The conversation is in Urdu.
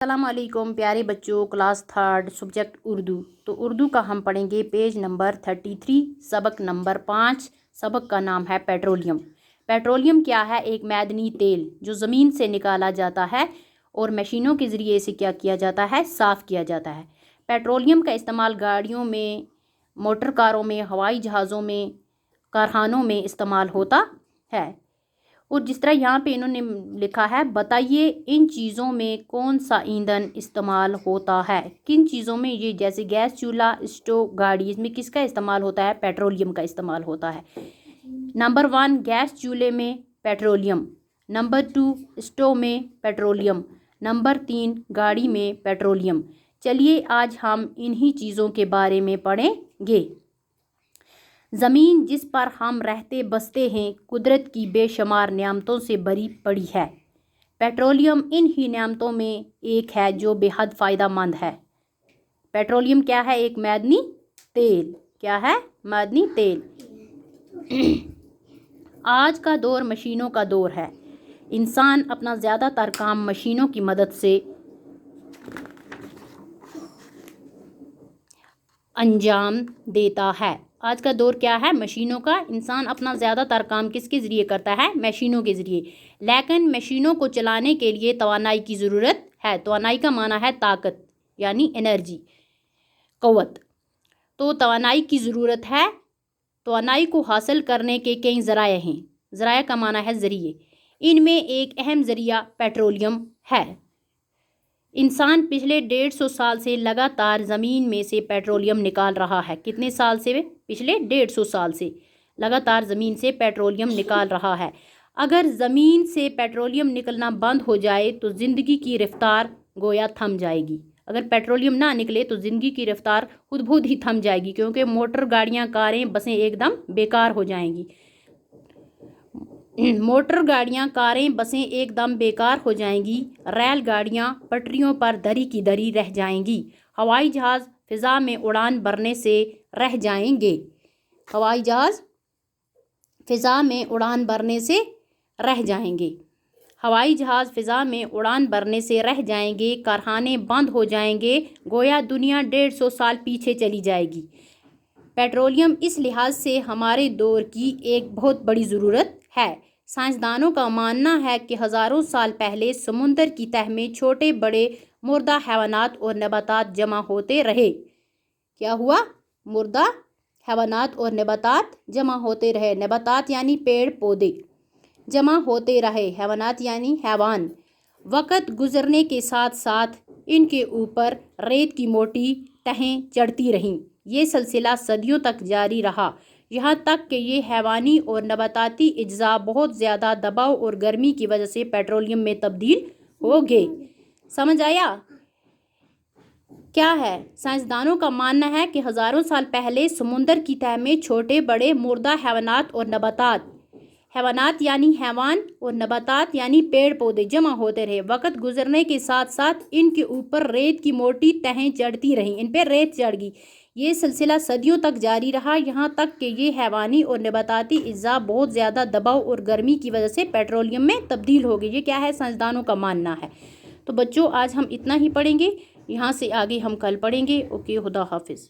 السلام علیکم پیارے بچوں، کلاس تھرڈ سبجیکٹ اردو۔ تو اردو کا ہم پڑھیں گے پیج نمبر 33، سبق نمبر 5۔ سبق کا نام ہے پیٹرولیم۔ پیٹرولیم کیا ہے؟ ایک معدنی تیل جو زمین سے نکالا جاتا ہے اور مشینوں کے ذریعے اسے کیا جاتا ہے؟ صاف کیا جاتا ہے۔ پیٹرولیم کا استعمال گاڑیوں میں، موٹر کاروں میں، ہوائی جہازوں میں، کارخانوں میں استعمال ہوتا ہے۔ اور جس طرح یہاں پہ انہوں نے لکھا ہے، بتائیے ان چیزوں میں کون سا ایندھن استعمال ہوتا ہے؟ کن چیزوں میں؟ یہ جیسے گیس چولہا، اسٹو، گاڑی، اس میں کس کا استعمال ہوتا ہے؟ پیٹرولیم کا استعمال ہوتا ہے۔ نمبر 1 گیس چولہے میں پیٹرولیم، نمبر 2 اسٹو میں پیٹرولیم، نمبر 3 گاڑی میں پیٹرولیم۔ چلیے آج ہم انہی چیزوں کے بارے میں پڑھیں گے۔ زمین جس پر ہم رہتے بستے ہیں قدرت کی بے شمار نعمتوں سے بھری پڑی ہے۔ پیٹرولیم انہی نعمتوں میں ایک ہے جو بے حد فائدہ مند ہے۔ پیٹرولیم کیا ہے؟ ایک معدنی تیل۔ کیا ہے؟ معدنی تیل۔ آج کا دور مشینوں کا دور ہے۔ انسان اپنا زیادہ تر کام مشینوں کی مدد سے انجام دیتا ہے۔ آج کا دور کیا ہے؟ مشینوں کا۔ انسان اپنا زیادہ تر کام کس کے ذریعے کرتا ہے؟ مشینوں کے ذریعے۔ لیکن مشینوں کو چلانے کے لیے توانائی کی ضرورت ہے۔ توانائی کا معنی ہے طاقت، یعنی انرجی، قوت۔ تو توانائی کی ضرورت ہے۔ توانائی کو حاصل کرنے کے کئی ذرائع ہیں۔ ذرائع کا معنی ہے ذریعے۔ ان میں ایک اہم ذریعہ پیٹرولیم ہے۔ انسان پچھلے 150 سال سے لگاتار زمین میں سے پیٹرولیم نکال رہا ہے۔ کتنے سال سے؟ پچھلے 150 سال سے لگاتار زمین سے پیٹرولیم نکال رہا ہے۔ اگر زمین سے پیٹرولیم نکلنا بند ہو جائے تو زندگی کی رفتار گویا تھم جائے گی۔ اگر پیٹرولیم نہ نکلے تو زندگی کی رفتار خود بخود ہی تھم جائے گی، کیونکہ موٹر گاڑیاں، کاریں، بسیں ایک دم بیکار ہو جائیں گی۔ موٹر گاڑیاں، کاریں، بسیں ایک دم بیکار ہو جائیں گی۔ ریل گاڑیاں پٹریوں پر دری کی دری رہ جائیں گی۔ ہوائی جہاز فضا میں اڑان بھرنے سے رہ جائیں گے۔ ہوائی جہاز فضا میں اڑان بھرنے سے رہ جائیں گے۔ ہوائی جہاز فضا میں اڑان بھرنے سے رہ جائیں گے۔ کارخانے بند ہو جائیں گے۔ گویا دنیا 150 سال پیچھے چلی جائے گی۔ پیٹرولیم اس لحاظ سے ہمارے دور کی ایک بہت بڑی ضرورت ہے۔ سائنسدانوں کا ماننا ہے کہ ہزاروں سال پہلے سمندر کی تہہ میں چھوٹے بڑے مردہ حیوانات اور نباتات جمع ہوتے رہے۔ کیا ہوا؟ مردہ حیوانات اور نباتات جمع ہوتے رہے۔ نباتات یعنی پیڑ پودے جمع ہوتے رہے۔ حیوانات یعنی حیوان۔ وقت گزرنے کے ساتھ ساتھ ان کے اوپر ریت کی موٹی تہیں چڑھتی رہیں۔ یہ سلسلہ صدیوں تک جاری رہا، یہاں تک کہ یہ حیوانی اور نباتاتی اجزاء بہت زیادہ دباؤ اور گرمی کی وجہ سے پیٹرولیم میں تبدیل ہو گئے۔ سمجھ آیا؟ کیا ہے؟ سائنسدانوں کا ماننا ہے کہ ہزاروں سال پہلے سمندر کی تہہ میں چھوٹے بڑے مردہ حیوانات اور نباتات، حیوانات یعنی حیوان اور نباتات یعنی پیڑ پودے جمع ہوتے رہے۔ وقت گزرنے کے ساتھ ساتھ ان کے اوپر ریت کی موٹی تہیں چڑھتی رہیں۔ ان پہ ریت چڑھ گئی۔ یہ سلسلہ صدیوں تک جاری رہا، یہاں تک کہ یہ حیوانی اور نباتاتی اجزاء بہت زیادہ دباؤ اور گرمی کی وجہ سے پیٹرولیم میں تبدیل ہو گئی۔ یہ کیا ہے؟ سائنسدانوں کا ماننا ہے۔ تو بچوں آج ہم اتنا ہی پڑھیں گے، یہاں سے آگے ہم کل پڑھیں گے۔ اوکے، خدا حافظ۔